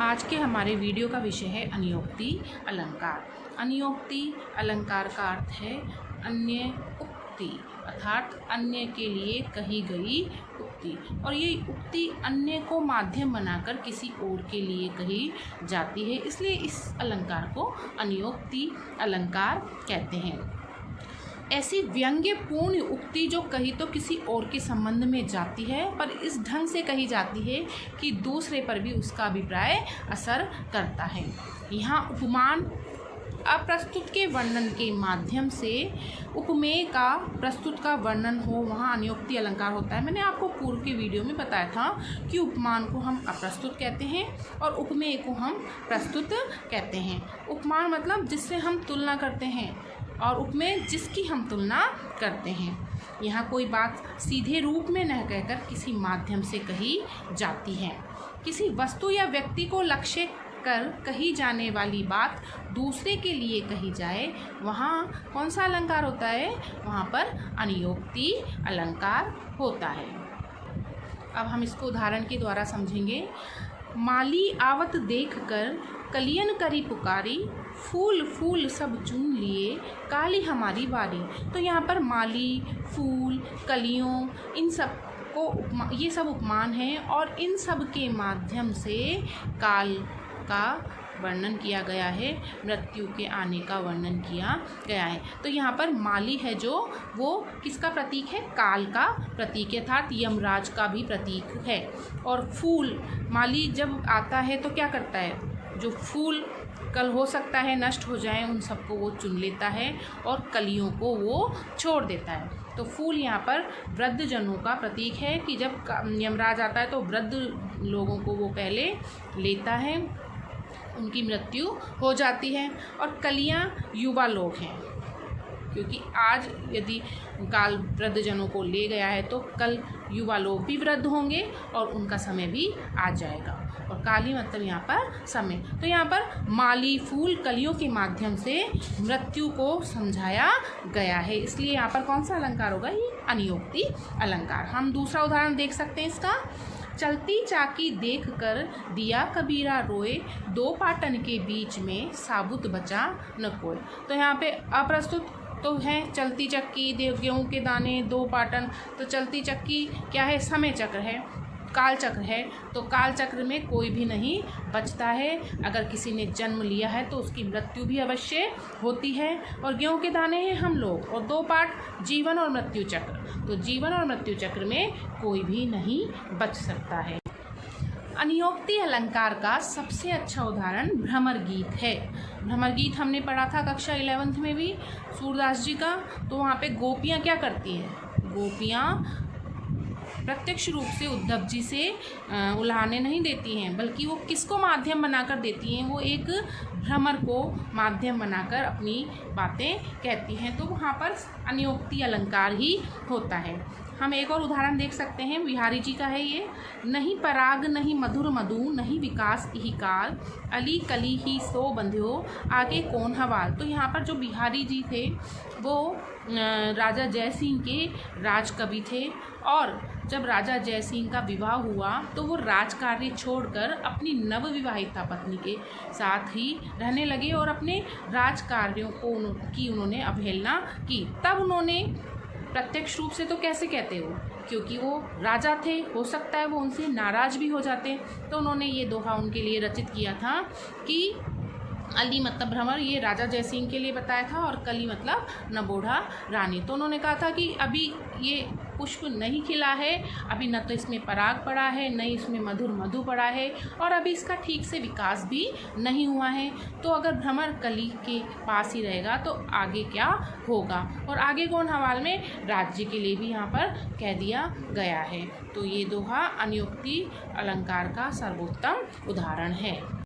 आज के हमारे वीडियो का विषय है अनियोक्ति अलंकार। अनियोक्ति अलंकार का अर्थ है अन्य उक्ति, अर्थात अन्य के लिए कही गई उक्ति। और ये उक्ति अन्य को माध्यम बनाकर किसी और के लिए कही जाती है, इसलिए इस अलंकार को अनियोक्ति अलंकार कहते हैं। ऐसी व्यंग्यपूर्ण उक्ति जो कही तो किसी और के संबंध में जाती है, पर इस ढंग से कही जाती है कि दूसरे पर भी उसका अभिप्राय असर करता है। यहाँ उपमान अप्रस्तुत के वर्णन के माध्यम से उपमेय का प्रस्तुत का वर्णन हो, वहाँ अनियोक्ति अलंकार होता है। मैंने आपको पूर्व के वीडियो में बताया था कि उपमान को हम अप्रस्तुत कहते हैं और उपमेय को हम प्रस्तुत कहते हैं। उपमान मतलब जिससे हम तुलना करते हैं और उपमेय जिसकी हम तुलना करते हैं। यहाँ कोई बात सीधे रूप में न कहकर किसी माध्यम से कही जाती है। किसी वस्तु या व्यक्ति को लक्ष्य कर कही जाने वाली बात दूसरे के लिए कही जाए, वहाँ कौन सा अलंकार होता है? वहाँ पर अनियोक्ति अलंकार होता है। अब हम इसको उदाहरण के द्वारा समझेंगे। माली आवत देख कर कलियन करी पुकारी, फूल फूल सब चुन लिए काली हमारी बारी। तो यहाँ पर माली, फूल, कलियों, इन सब को ये सब उपमान हैं और इन सब के माध्यम से काल का वर्णन किया गया है, मृत्यु के आने का वर्णन किया गया है। तो यहाँ पर माली है जो वो किसका प्रतीक है? काल का प्रतीक है, अर्थात यमराज का भी प्रतीक है। और फूल, माली जब आता है तो क्या करता है? जो फूल कल हो सकता है नष्ट हो जाए, उन सबको वो चुन लेता है और कलियों को वो छोड़ देता है। तो फूल यहाँ पर वृद्ध जनों का प्रतीक है कि जब यमराज आता है तो वृद्ध लोगों को वो पहले लेता है, उनकी मृत्यु हो जाती है। और कलियाँ युवा लोग हैं, क्योंकि आज यदि काल वृद्ध जनों को ले गया है तो कल युवा लोग भी वृद्ध होंगे और उनका समय भी आ जाएगा। और काली मतलब यहाँ पर समय। तो यहाँ पर माली, फूल, कलियों के माध्यम से मृत्यु को समझाया गया है, इसलिए यहाँ पर कौन सा अलंकार होगा? ये अनियोक्ति अलंकार। हम दूसरा उदाहरण देख सकते हैं इसका। चलती चाकी देख कर दिया कबीरा रोए, दो पाटन के बीच में साबुत बचा न कोई। तो यहाँ पे अप्रस्तुत तो है चलती चक्की, गेहूँ के दाने, दो पाटन। तो चलती चक्की क्या है? समय चक्र है, काल चक्र है। तो काल चक्र में कोई भी नहीं बचता है। अगर किसी ने जन्म लिया है तो उसकी मृत्यु भी अवश्य होती है। और गेहूँ के दाने हैं हम लोग, और दो पाठ जीवन और मृत्यु चक्र। तो जीवन और मृत्यु चक्र में कोई भी नहीं बच सकता है। अनियोक्ति अलंकार का सबसे अच्छा उदाहरण भ्रमर गीत है। भ्रमर गीत हमने पढ़ा था कक्षा 11th में भी, सूरदास जी का। तो वहाँ पे गोपियाँ क्या करती हैं? गोपियाँ प्रत्यक्ष रूप से उद्धव जी से उल्हाने नहीं देती हैं, बल्कि वो किसको माध्यम बनाकर देती हैं? वो एक भ्रमर को माध्यम बनाकर अपनी बातें कहती हैं। तो वहाँ पर अनियोक्ति अलंकार ही होता है। हम एक और उदाहरण देख सकते हैं, बिहारी जी का है ये। नहीं पराग नहीं मधुर मधु, नहीं विकास ही काल, अली कली ही सो बंध्यो आगे कौन हवाल। तो यहाँ पर जो बिहारी जी थे वो राजा जय सिंह के राजकवि थे, और जब राजा जय सिंह का विवाह हुआ तो वो राजकार्य छोड़कर अपनी नवविवाहिता पत्नी के साथ ही रहने लगे और अपने राजकार्यों को की उन्होंने अवहेलना की। तब उन्होंने प्रत्यक्ष रूप से तो कैसे कहते हो, क्योंकि वो राजा थे, हो सकता है वो उनसे नाराज़ भी हो जाते, तो उन्होंने ये दोहा उनके लिए रचित किया था कि अली मतलब भ्रमर, ये राजा जय सिंह के लिए बताया था, और कली मतलब नबोढ़ा रानी। तो उन्होंने कहा था कि अभी ये पुष्प नहीं खिला है, अभी न तो इसमें पराग पड़ा है, न इसमें मधुर मधु पड़ा है, और अभी इसका ठीक से विकास भी नहीं हुआ है। तो अगर भ्रमर कली के पास ही रहेगा तो आगे क्या होगा? और आगे कौन हवाल में? राज्य के लिए भी यहाँ पर कह दिया गया है। तो ये दोहा अनियोक्ति अलंकार का सर्वोत्तम उदाहरण है।